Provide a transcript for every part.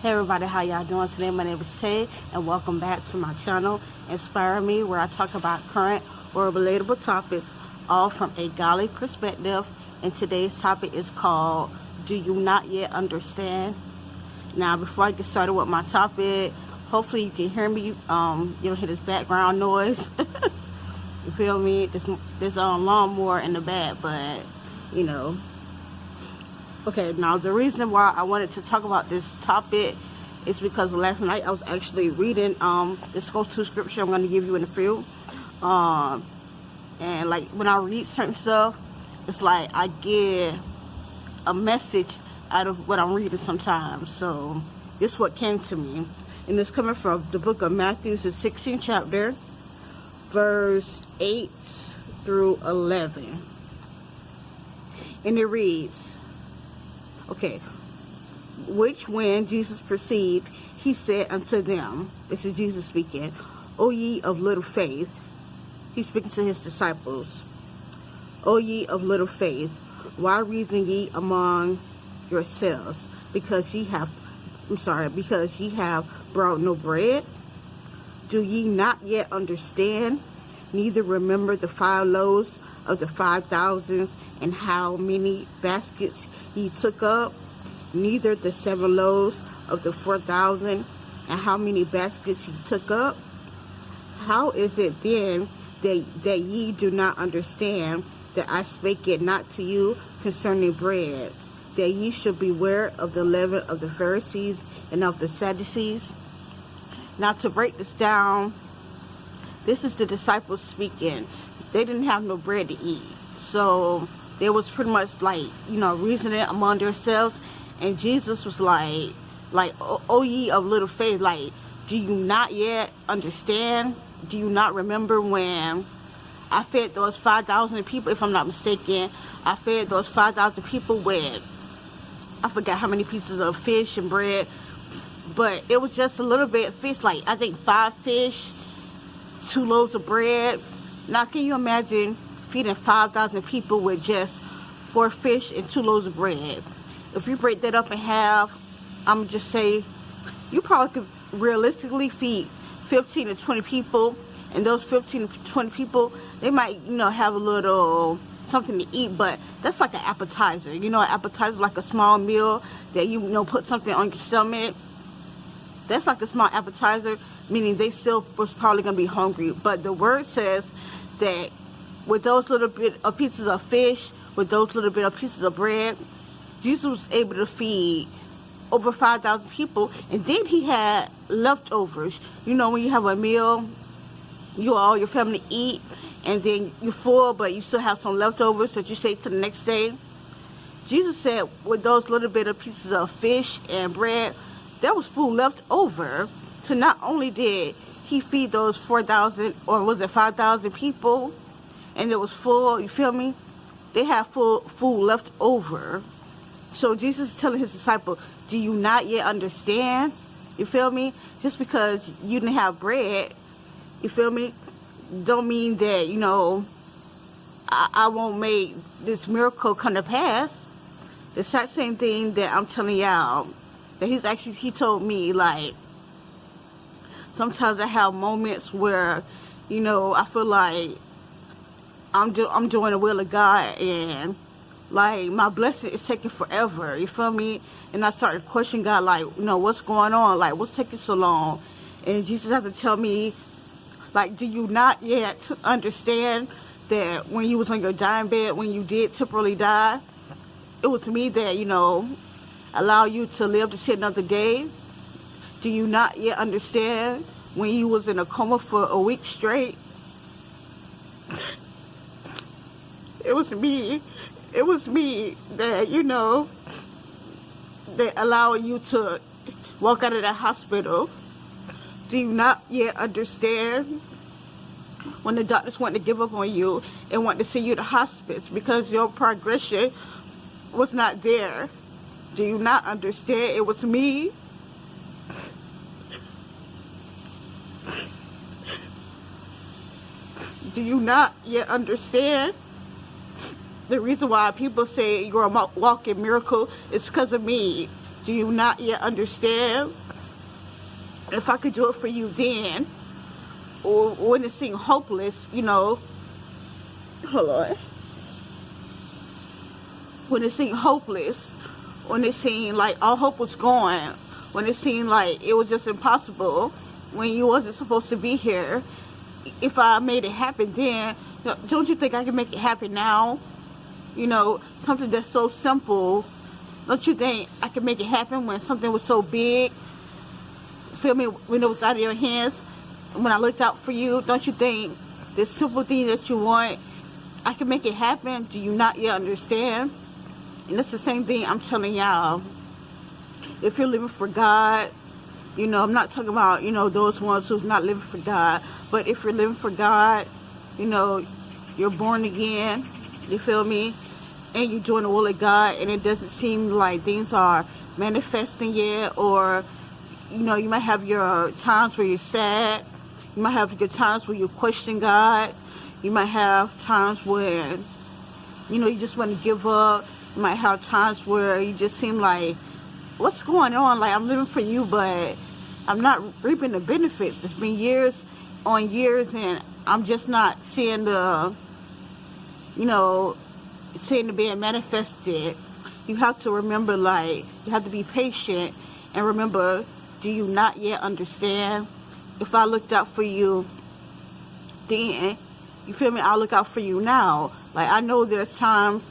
Hey everybody, how y'all doing today? My name is Tay, and welcome back to my channel, Inspire Me, where I talk about current or relatable topics, all from a godly perspective. And today's topic is called, Do You Not Yet Understand? Now, before I get started with my topic, hopefully you can hear me. You don't hear this background noise. You feel me? There's a lawnmower in the back, but, you know. Okay, now the reason why I wanted to talk about this topic is because last night I was actually reading this go-to scripture I'm going to give you in a few. And like when I read certain stuff, it's like I get a message out of what I'm reading sometimes. So this is what came to me. And it's coming from the book of Matthew, the 16th chapter, verse 8 through 11. And it reads, okay, which when Jesus perceived, he said unto them, this is Jesus speaking, O ye of little faith. He's speaking to his disciples. O ye of little faith, why reason ye among yourselves? Because ye have brought no bread? Do ye not yet understand? Neither remember the 5 loaves of the 5,000 and how many baskets ye took up, neither the 7 loaves of the 4,000 and how many baskets ye took up? How is it then that ye do not understand that I spake it not to you concerning bread, that ye should beware of the leaven of the Pharisees and of the Sadducees? Now, to break this down, this is the disciples speaking. They didn't have no bread to eat, so they was pretty much like, reasoning among themselves. And Jesus was like, O ye of little faith, like, do you not yet understand? Do you not remember when I fed those 5,000 people, if I'm not mistaken? I fed those 5,000 people with, I forgot how many pieces of fish and bread, but it was just a little bit of fish, like I think 5 fish, 2 loaves of bread. Now, can you imagine feeding 5,000 people with just 4 fish and 2 loaves of bread? If you break that up in half, I'm going to just say you probably could realistically feed 15 to 20 people. And those 15 to 20 people, they might, have a little something to eat, but that's like an appetizer. An appetizer, like a small meal that put something on your stomach. That's like a small appetizer, meaning they still was probably going to be hungry. But the word says that with those little bit of pieces of fish, with those little bit of pieces of bread, Jesus was able to feed over 5,000 people. And then he had leftovers. When you have a meal, all your family eat, and then you're full, but you still have some leftovers that you save to the next day. Jesus said with those little bit of pieces of fish and bread, there was food left over. So not only did he feed those 4,000, or was it 5,000 people, and it was full, you feel me? They had full food left over. So Jesus is telling his disciples, do you not yet understand? You feel me? Just because you didn't have bread, you feel me, don't mean that, I won't make this miracle come to pass. It's that same thing that I'm telling y'all, that he told me, like, sometimes I have moments where, I feel like I'm doing the will of God, and like my blessing is taking forever, you feel me? And I started questioning God, like, what's going on? Like, what's taking so long? And Jesus had to tell me, like, do you not yet understand that when you was on your dying bed, when you did temporarily die, it was me that, allow you to live to see another day? Do you not yet understand when you was in a coma for a week straight? It was me that, that allowed you to walk out of that hospital. Do you not yet understand when the doctors want to give up on you and want to send you to hospice because your progression was not there? Do you not understand? It was me. Do you not yet understand? The reason why people say you're a walking miracle is because of me. Do you not yet understand? If I could do it for you then, or when it seemed hopeless, you know, hold on. When it seemed hopeless, when it seemed like all hope was gone, when it seemed like it was just impossible, when you wasn't supposed to be here, if I made it happen then, don't you think I can make it happen now? You know, something that's so simple. Don't you think I can make it happen when something was so big? Feel me? When it was out of your hands, when I looked out for you, don't you think this simple thing that you want, I can make it happen? Do you not yet understand? And that's the same thing I'm telling y'all. If you're living for God, you know, I'm not talking about, you know, those ones who's not living for God. But if you're living for God, you know, you're born again, you feel me? And you're doing the will of God, and it doesn't seem like things are manifesting yet, or, you know, you might have your times where you're sad. You might have your times where you question God. You might have times when, you know, you just want to give up. You might have times where you just seem like, what's going on? Like, I'm living for you, but I'm not reaping the benefits. It's been years on years, and I'm just not seeing the, you know, seeing the being manifested. You have to remember, like, you have to be patient and remember, do you not yet understand? If I looked out for you then, you feel me, I'll look out for you now. Like, I know there's times,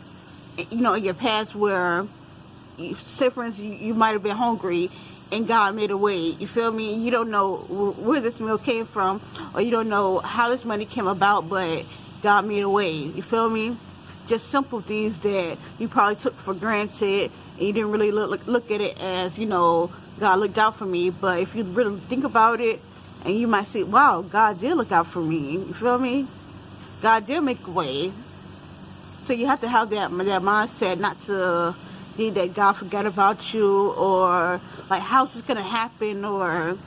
you know, in your past where, say for instance, you might have been hungry and God made a way. You feel me? You don't know where this meal came from, or you don't know how this money came about, but God made a way. You feel me? Just simple things that you probably took for granted, and you didn't really look at it as, you know, God looked out for me. But if you really think about it, and you might say, wow, God did look out for me. You feel me? God did make a way. So you have to have that mindset, not to think that God forgot about you, or like, how's this gonna happen, or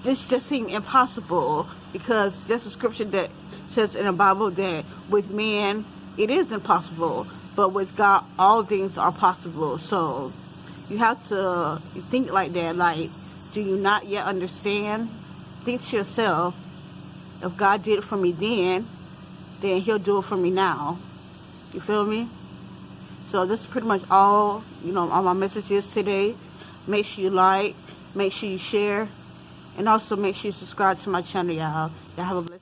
this just seems impossible, because there's a scripture that says in the Bible that with man it is impossible, but with God all things are possible. So you have to think like that. Like, do you not yet understand? Think to yourself, if God did it for me then he'll do it for me now. You feel me? So this is pretty much all, you know, all my messages today. Make sure you like, make sure you share, and also make sure you subscribe to my channel, y'all. Y'all have a blessed